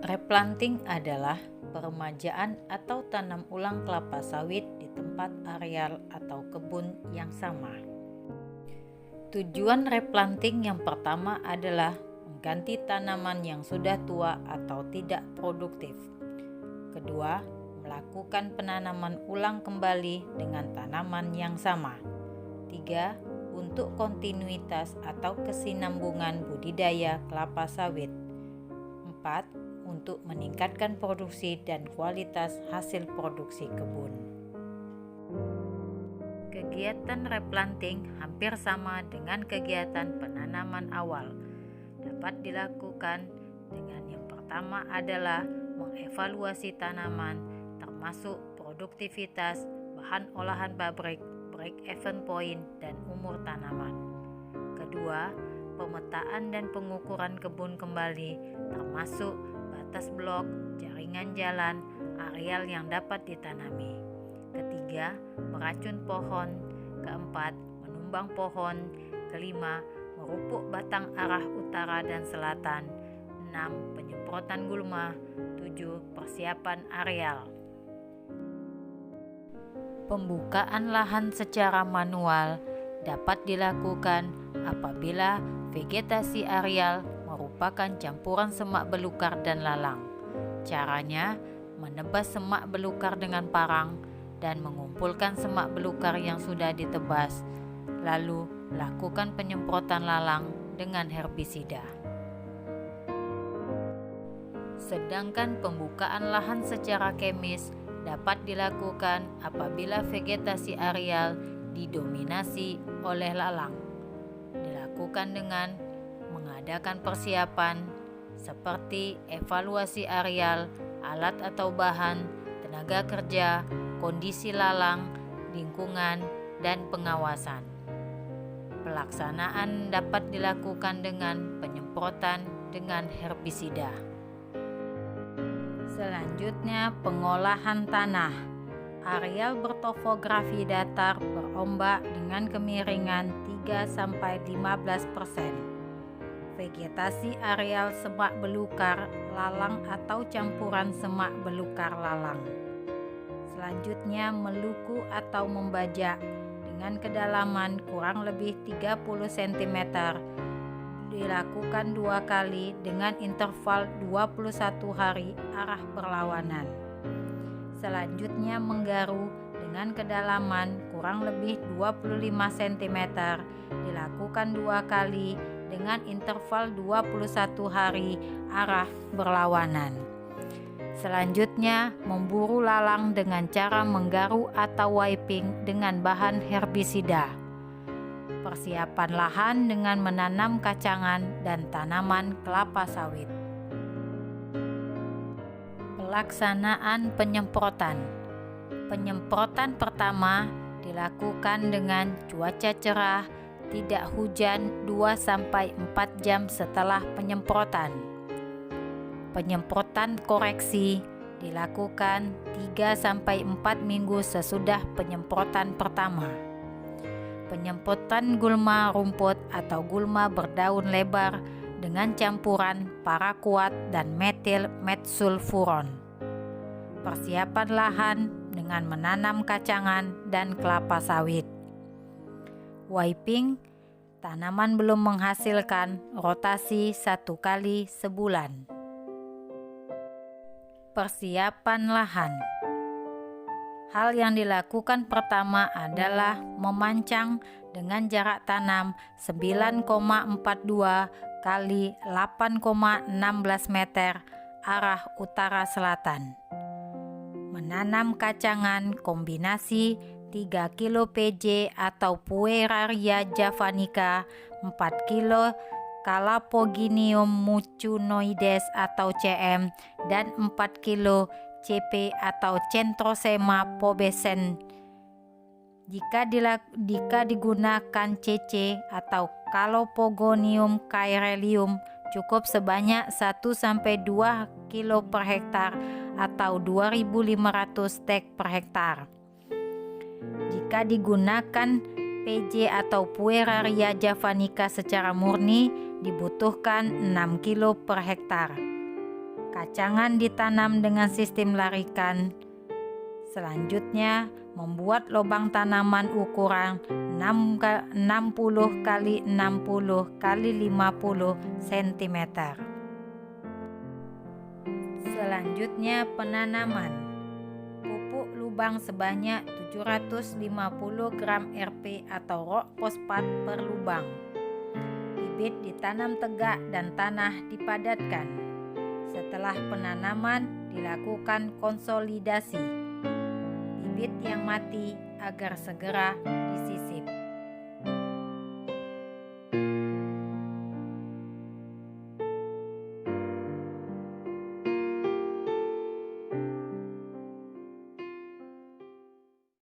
Replanting adalah peremajaan atau tanam ulang kelapa sawit di tempat areal atau kebun yang sama. Tujuan replanting yang pertama adalah mengganti tanaman yang sudah tua atau tidak produktif. Kedua, melakukan penanaman ulang kembali dengan tanaman yang sama. Tiga, untuk kontinuitas atau kesinambungan budidaya kelapa sawit. Empat, untuk meningkatkan produksi dan kualitas hasil produksi kebun. Kegiatan replanting hampir sama dengan kegiatan penanaman awal. Dapat dilakukan dengan yang pertama adalah mengevaluasi tanaman, termasuk produktivitas, bahan olahan pabrik, break-even point, dan umur tanaman. Kedua, pemetaan dan pengukuran kebun kembali, termasuk batas blok, jaringan jalan, areal yang dapat ditanami. Ketiga, meracun pohon. Keempat, menumbang pohon. Kelima, merupuk batang arah utara dan selatan. 6. Penyemprotan gulma. 7. Persiapan areal. Pembukaan lahan secara manual dapat dilakukan apabila vegetasi areal merupakan campuran semak belukar dan lalang. Caranya, menebas semak belukar dengan parang dan mengumpulkan semak belukar yang sudah ditebas, lalu lakukan penyemprotan lalang dengan herbisida. Sedangkan pembukaan lahan secara kemis dapat dilakukan apabila vegetasi areal didominasi oleh lalang. Dilakukan dengan mengadakan persiapan seperti evaluasi areal, alat atau bahan, tenaga kerja, kondisi lalang, lingkungan, dan pengawasan. Pelaksanaan dapat dilakukan dengan penyemprotan dengan herbisida. Selanjutnya, pengolahan tanah. Areal bertopografi datar berombak dengan kemiringan 3-15%. Vegetasi areal semak belukar, lalang atau campuran semak belukar lalang. Selanjutnya, meluku atau membajak dengan kedalaman kurang lebih 30 cm. Dilakukan 2 kali dengan interval 21 hari arah berlawanan. Selanjutnya, menggaru dengan kedalaman kurang lebih 25 cm. Dilakukan 2 kali dengan interval 21 hari arah berlawanan. Selanjutnya, memburu lalang dengan cara menggaru atau wiping dengan bahan herbisida. Persiapan lahan dengan menanam kacangan dan tanaman kelapa sawit. Pelaksanaan penyemprotan. Penyemprotan pertama dilakukan dengan cuaca cerah, tidak hujan 2-4 jam setelah penyemprotan. Penyemprotan koreksi dilakukan 3-4 minggu sesudah penyemprotan pertama. Penyemprotan gulma rumput atau gulma berdaun lebar dengan campuran paraquat dan metil metsulfuron. Persiapan lahan dengan menanam kacangan dan kelapa sawit. Wiping, tanaman belum menghasilkan, rotasi 1 kali sebulan. Persiapan lahan. Hal yang dilakukan pertama adalah memancang dengan jarak tanam 9,42 kali 8,16 meter arah utara selatan. Menanam kacangan kombinasi 3 kilo PJ atau Pueraria javanica, 4 kilo Calapogonium mucunoides atau CM, dan 4 kilo CP atau Centrosema pubescens. Jika digunakan CC atau Calapogonium caerelium, cukup sebanyak 1-2 kilo per hektar atau 2.500 stek per hektar. Jika digunakan PJ atau Pueraria javanica secara murni, dibutuhkan 6 kilo per hektar. Kacangan ditanam dengan sistem larikan. Selanjutnya, membuat lubang tanaman ukuran 60 x 60 x 50 cm. Selanjutnya, penanaman. Pupuk lubang sebanyak 750 gram Rp atau rok fosfat per lubang. Bibit ditanam tegak dan tanah dipadatkan. Setelah penanaman, dilakukan konsolidasi bibit yang mati agar segera